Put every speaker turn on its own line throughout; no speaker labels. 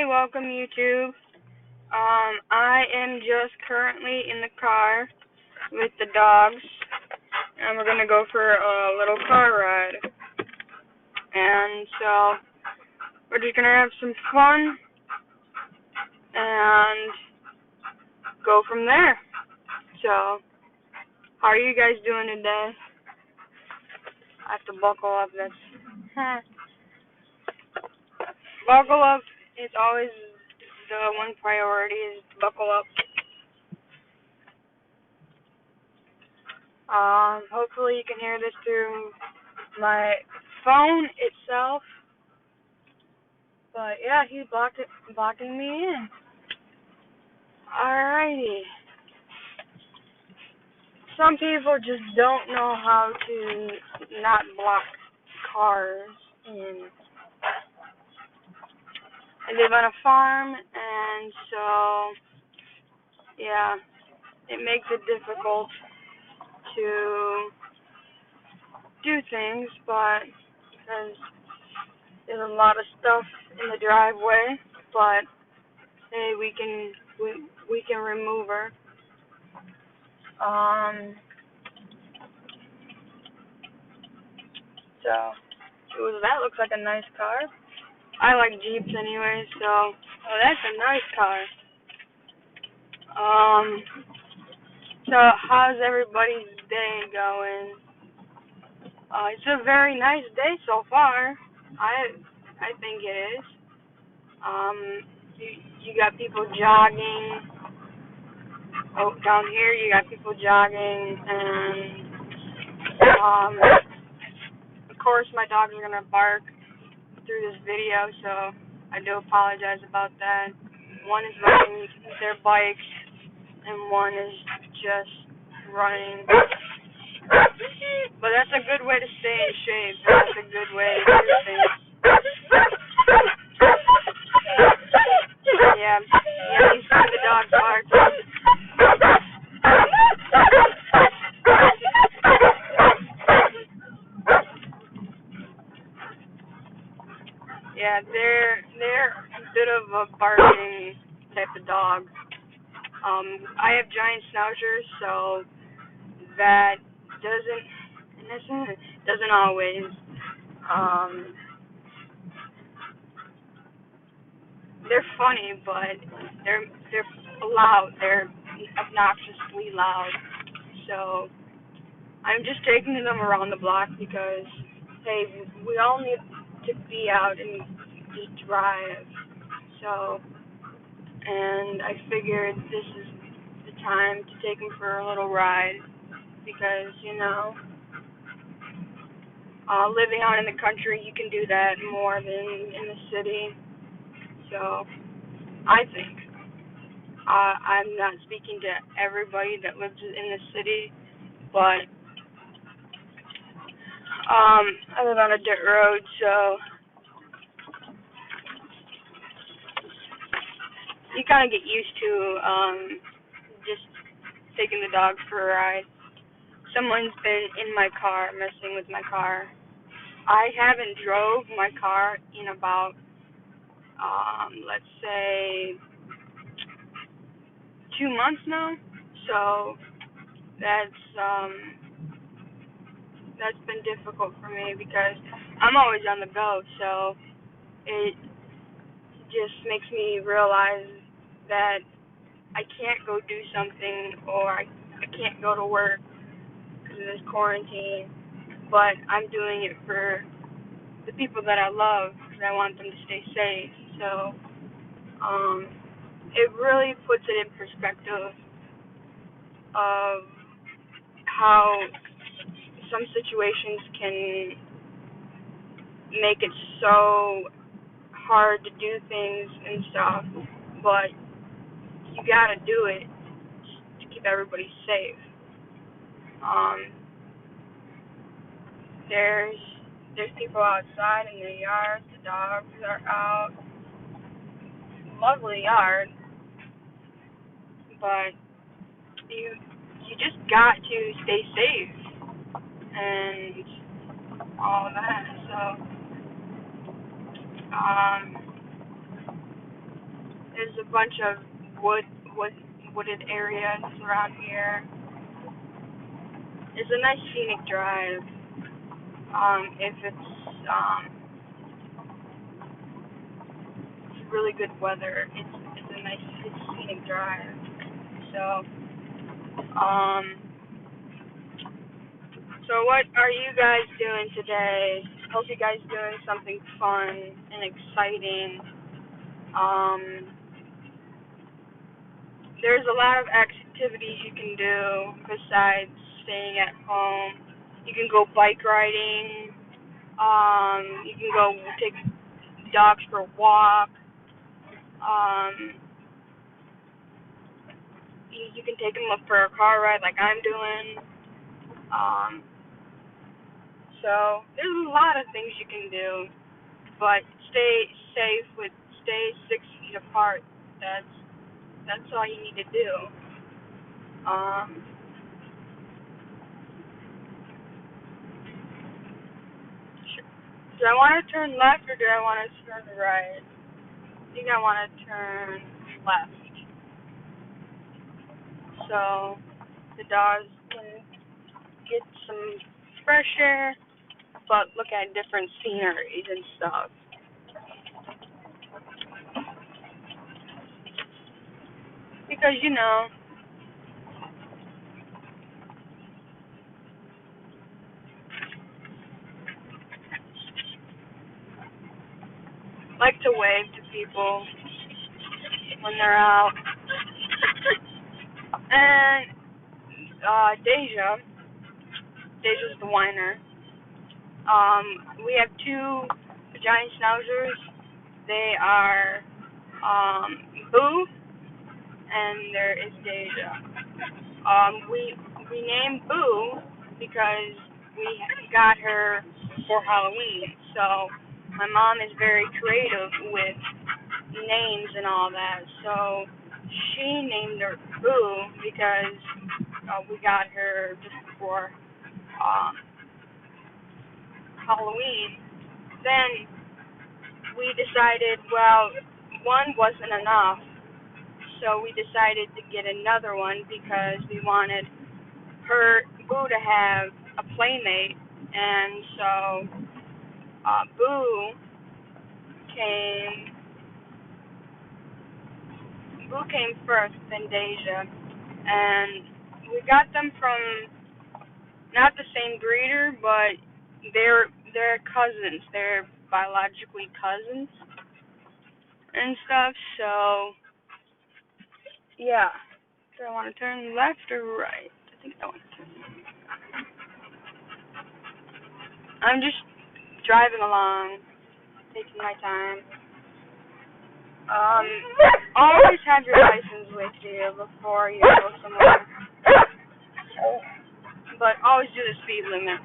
Hi, welcome YouTube. I am just currently in the car with the dogs, and we're gonna go for a little car ride. And so we're just gonna have some fun and go from there. So, how are you guys doing today? I have to buckle up. Buckle up. It's always the one priority is to buckle up. Hopefully you can hear this through my phone itself. But yeah, he's blocking me in. Alrighty. Some people just don't know how to not block cars in. I live on a farm, and so yeah, it makes it difficult to do things, but because there's a lot of stuff in the driveway, but hey, we can remove her. So, ooh, that looks like a nice car. I like Jeeps anyway, so that's a nice car. So how's everybody's day going? It's a very nice day so far. I think it is. You got people jogging. Oh, down here you got people jogging, and of course my dogs are gonna bark through this video, so I do apologize about that. One is riding their bikes, and one is just running. But that's a good way to stay in shape. That's a good way to do things. Yeah, you see the dog bark. Yeah, they're a bit of a barking type of dog. I have giant schnauzers, so that doesn't always they're funny, but they're loud. They're obnoxiously loud. So I'm just taking them around the block because hey, we all need to be out and just drive. So, and I figured this is the time to take them for a little ride because living out in the country, you can do that more than in the city. So I think I'm not speaking to everybody that lives in the city, but I live on a dirt road, so you kind of get used to just taking the dog for a ride. Someone's been in my car, messing with my car. I haven't drove my car in about, let's say, 2 months now. So that's been difficult for me because I'm always on the go. So it just makes me realize that I can't go do something or I can't go to work because of this quarantine, but I'm doing it for the people that I love because I want them to stay safe. So it really puts it in perspective of how some situations can make it so hard to do things and stuff, but you gotta do it to keep everybody safe. There's people outside in the yard. The dogs are out. Lovely yard, but you just got to stay safe and all of that. So there's a bunch of wooded areas around here. It's a nice scenic drive. If it's really good weather, it's a nice scenic drive. So so what are you guys doing today? Hope you guys doing something fun and exciting. There's a lot of activities you can do besides staying at home. You can go bike riding. You can go take dogs for a walk. You can take them up for a car ride like I'm doing. So there's a lot of things you can do, but stay safe stay 6 feet apart. That's all you need to do. Do I want to turn left or do I want to turn right? I think I want to turn left. So the dogs can get some fresh air, but look at different sceneries and stuff. Because, like to wave to people when they're out. And Deja's the whiner. We have two giant schnauzers. They are Boo, and there is Deja. We named Boo because we got her for Halloween. So my mom is very creative with names and all that. So she named her Boo because we got her just before Halloween. Then we decided, well, one wasn't enough, so we decided to get another one because we wanted Boo to have a playmate, and so Boo came first, then Deja, and we got them from not the same breeder, but they're cousins. They're biologically cousins and stuff. So yeah. Do I want to turn left or right? I think I want to turn. I'm just driving along, taking my time. Always have your license with you before you go somewhere. But always do the speed limit.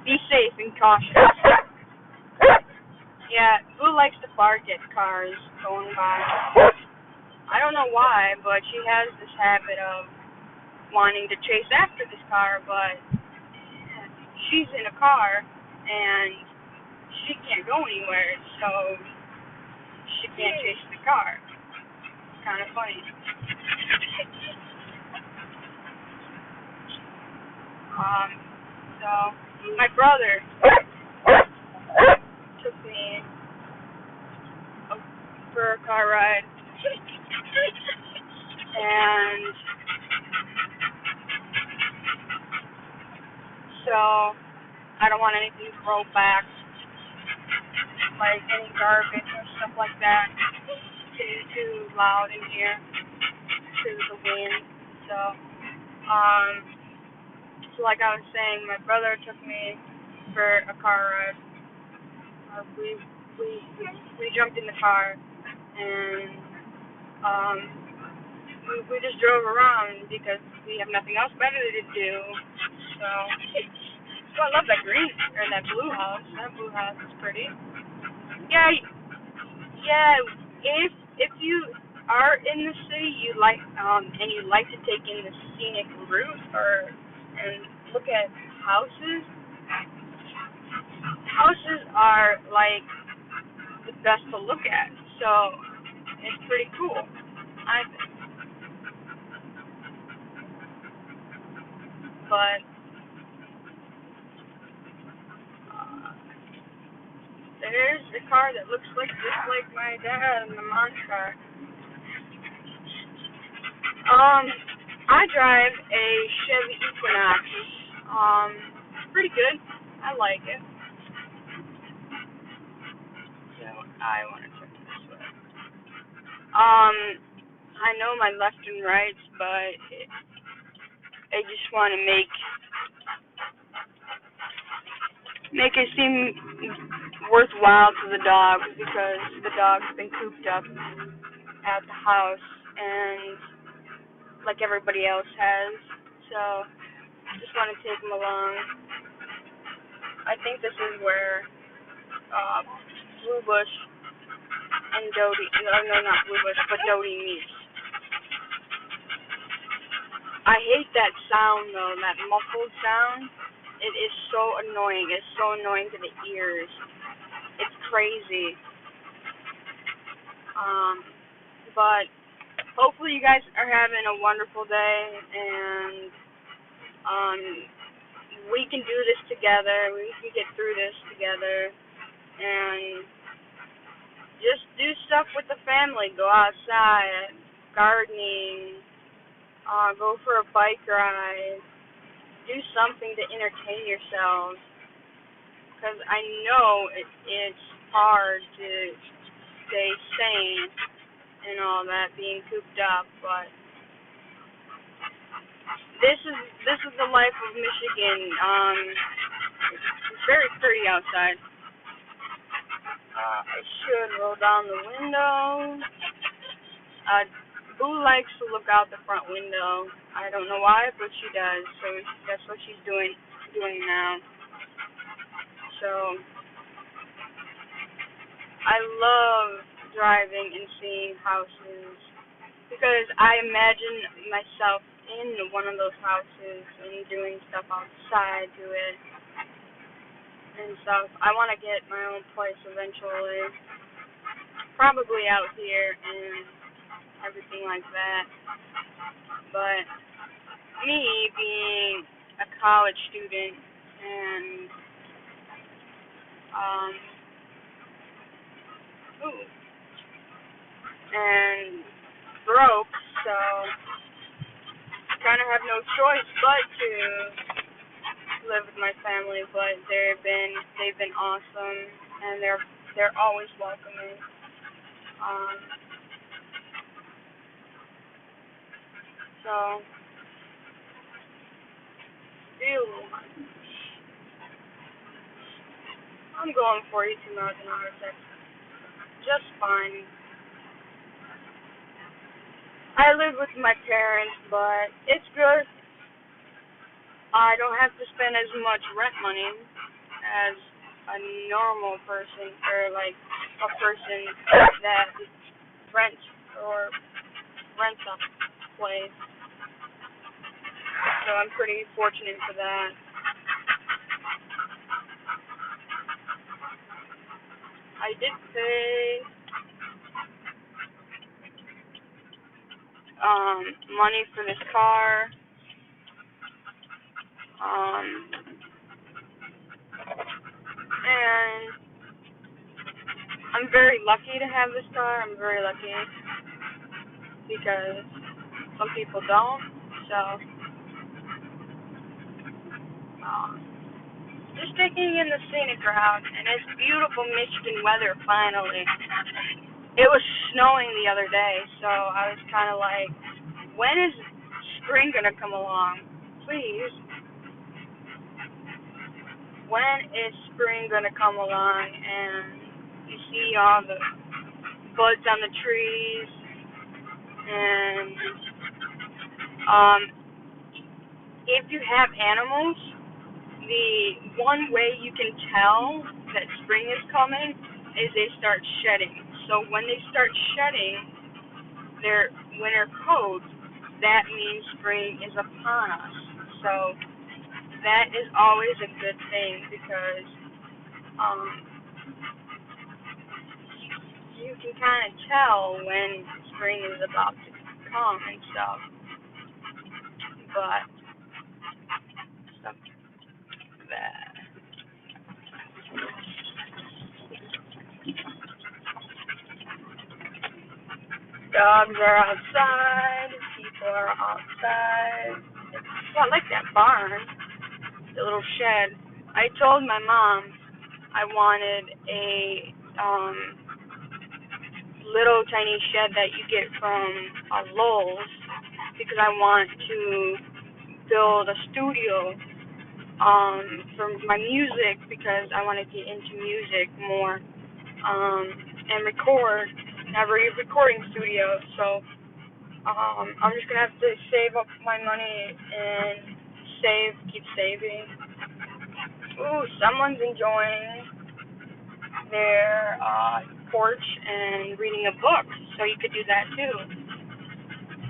Be safe and cautious. Yeah, Boo likes to bark at cars going by. I don't know why, but she has this habit of wanting to chase after this car, but she's in a car and she can't go anywhere, so she can't chase the car. It's kind of funny. So my brother took me for a car ride, and so I don't want anything to roll back, like any garbage or stuff like that. Too loud in here because of the wind. So like I was saying, my brother took me for a car ride. We jumped in the car and we just drove around because we have nothing else better to do. So I love that blue house. That blue house is pretty. Yeah. If you are in the city, and you like to take in the scenic route and look at houses. Houses are like the best to look at. So It's pretty cool, I think. But uh, there's a car that looks like just like my dad in the mom's car. I drive a Chevy Equinox. It's pretty good. I like it. So I want to turn this way. I know my left and rights, but I just want to make it seem worthwhile to the dog because the dog's been cooped up at the house and like everybody else has. So just want to take him along. I think this is where Blue Bush and Dodie, no, not Blue Bush, but Dodie meets. I hate that sound though, that muffled sound. It is so annoying. It's so annoying to the ears. It's crazy. But hopefully you guys are having a wonderful day, and we can do this together. We can get through this together, and just do stuff with the family. Go outside, gardening, go for a bike ride. Do something to entertain yourselves, because I know it's hard to stay sane and all that, being cooped up, but this is the life of Michigan. It's very pretty outside. I should roll down the window. Boo likes to look out the front window. I don't know why, but she does. So that's what she's doing now. So I love driving and seeing houses because I imagine myself in one of those houses and doing stuff outside to it and stuff. I want to get my own place eventually, probably out here and everything like that. But me being a college student and and broke, so kind of have no choice but to live with my family. But they've been awesome, and they're always welcoming. So I'm going 42 miles an hour, that's just fine. I live with my parents, but it's good. I don't have to spend as much rent money as a normal person, or like a person that rents or rents a place. So I'm pretty fortunate for that. I did pay money for this car. And I'm very lucky to have this car. I'm very lucky because some people don't. So, just taking in the scenic route, and it's beautiful Michigan weather finally. It was snowing the other day, so I was kind of like, when is spring gonna come along? Please. When is spring gonna come along? And you see all the buds on the trees, and if you have animals, the one way you can tell that spring is coming is they start shedding. So when they start shedding their winter coats, that means spring is upon us. So that is always a good thing because you can kind of tell when spring is about to come and stuff. But stuff like that. Dogs are outside. People are outside. Well, I like that barn, the little shed. I told my mom I wanted a little tiny shed that you get from Lowe's because I want to build a studio for my music because I want to get into music more and record, have a recording studio. So I'm just gonna have to save up my money and keep saving. Ooh, someone's enjoying their porch and reading a book, so you could do that too.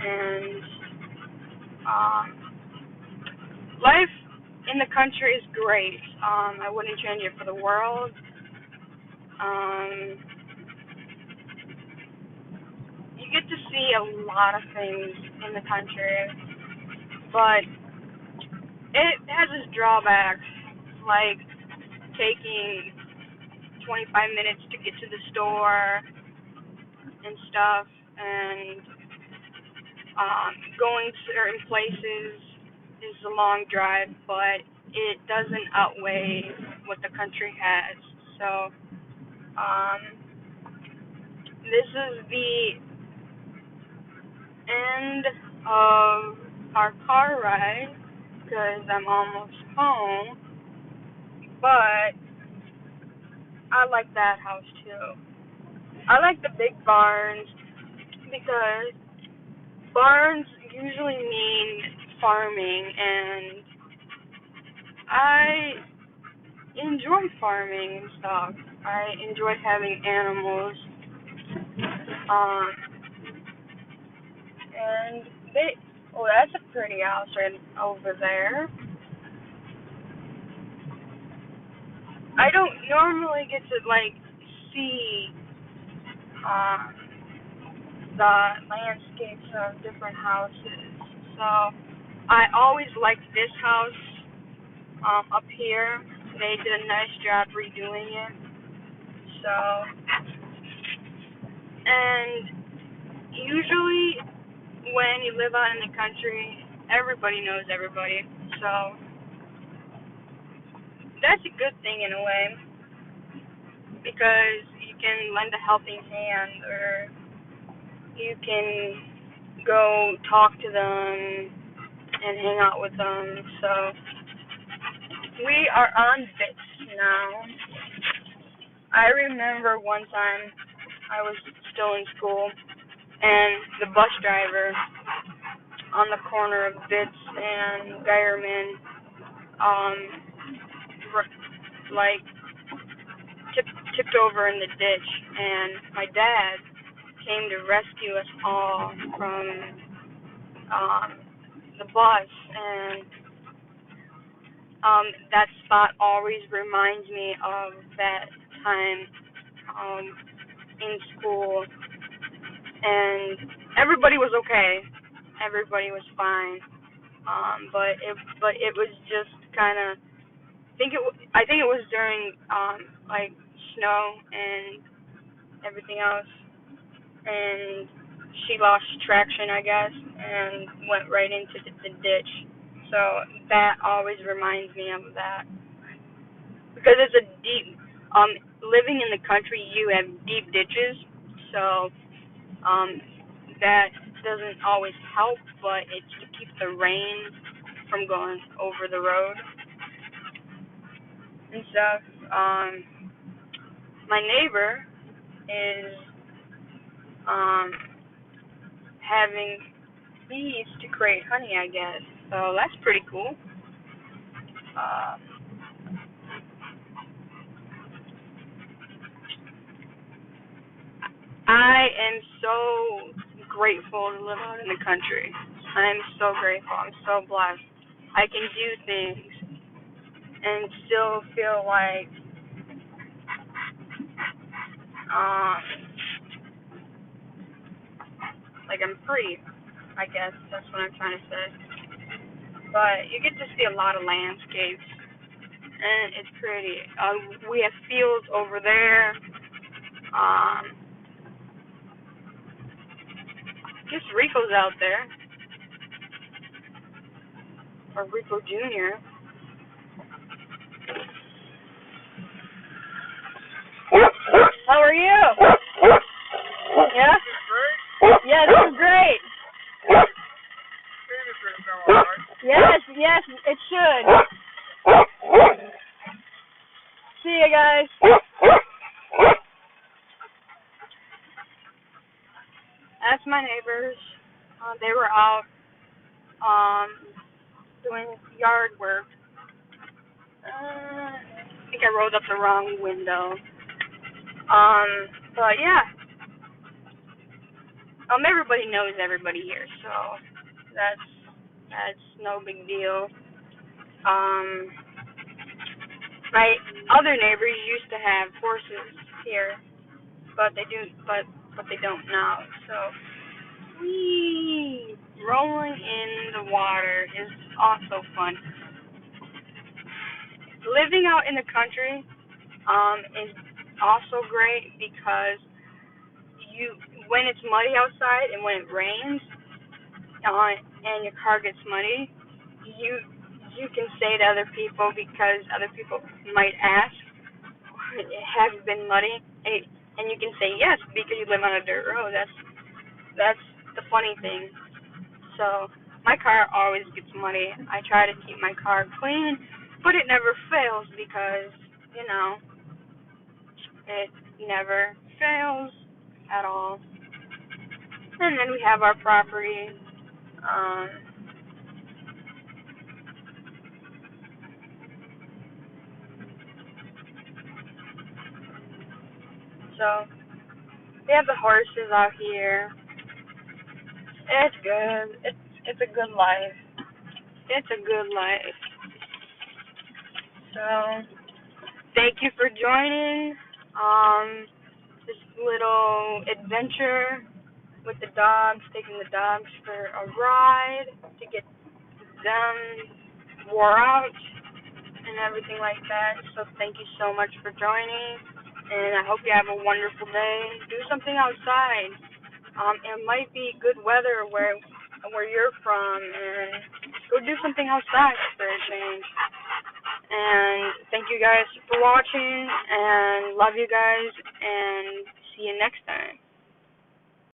And life in the country is great. I wouldn't change it for the world. You get to see a lot of things in the country, but it has its drawbacks, like taking 25 minutes to get to the store and stuff, and going certain places is a long drive, but it doesn't outweigh what the country has. So, this is the end of our car ride because I'm almost home, but I like that house too. I like the big barns because barns usually mean farming, and I enjoy farming and stuff. I enjoy having animals. And that's a pretty house right over there. I don't normally get to see the landscapes of different houses. So I always liked this house up here. They did a nice job redoing it. So, and usually when you live out in the country, everybody knows everybody. So that's a good thing in a way because you can lend a helping hand, or you can go talk to them and hang out with them. So we are on Bits now. I remember one time I was still in school, and the bus driver on the corner of Bits and Geierman, like tipped over in the ditch, and my dad came to rescue us all from the bus, and that spot always reminds me of that time in school, and everybody was okay. Everybody was fine. But it was just kind of I think it was during like snow and everything else, and she lost traction, I guess, and went right into the ditch. So that always reminds me of that because it's a deep. Living in the country, you have deep ditches, so that doesn't always help, but it's to keep the rain from going over the road and stuff. My neighbor is having bees to create honey, I guess. So that's pretty cool. Uh, I am so grateful to live out in the country. I'm so grateful. I'm so blessed. I can do things and still feel like um, Like, I'm free, I guess. That's what I'm trying to say. But you get to see a lot of landscapes, and it's pretty. We have fields over there. Just Rico's out there, or Rico Jr. How are you? Yeah? Yes, it's great. Yes, it should. See you guys. That's my neighbors. They were out doing yard work. I think I rolled up the wrong window. But yeah. Everybody knows everybody here, so that's no big deal. My other neighbors used to have horses here, but they don't now. So whee, rolling in the water is also fun. Living out in the country is also great because when it's muddy outside and when it rains and your car gets muddy, you can say to other people, because other people might ask, have you been muddy? And you can say yes because you live on a dirt road. That's the funny thing. So my car always gets muddy. I try to keep my car clean, but it never fails because, it never fails at all. And then we have our property. So we have the horses out here. It's good. It's a good life. It's a good life. So thank you for joining this little adventure with the dogs, taking the dogs for a ride to get them wore out and everything like that. So thank you so much for joining, and I hope you have a wonderful day. Do something outside. It might be good weather where you're from, and go do something outside for a change. And thank you guys for watching, and love you guys, and see you next time.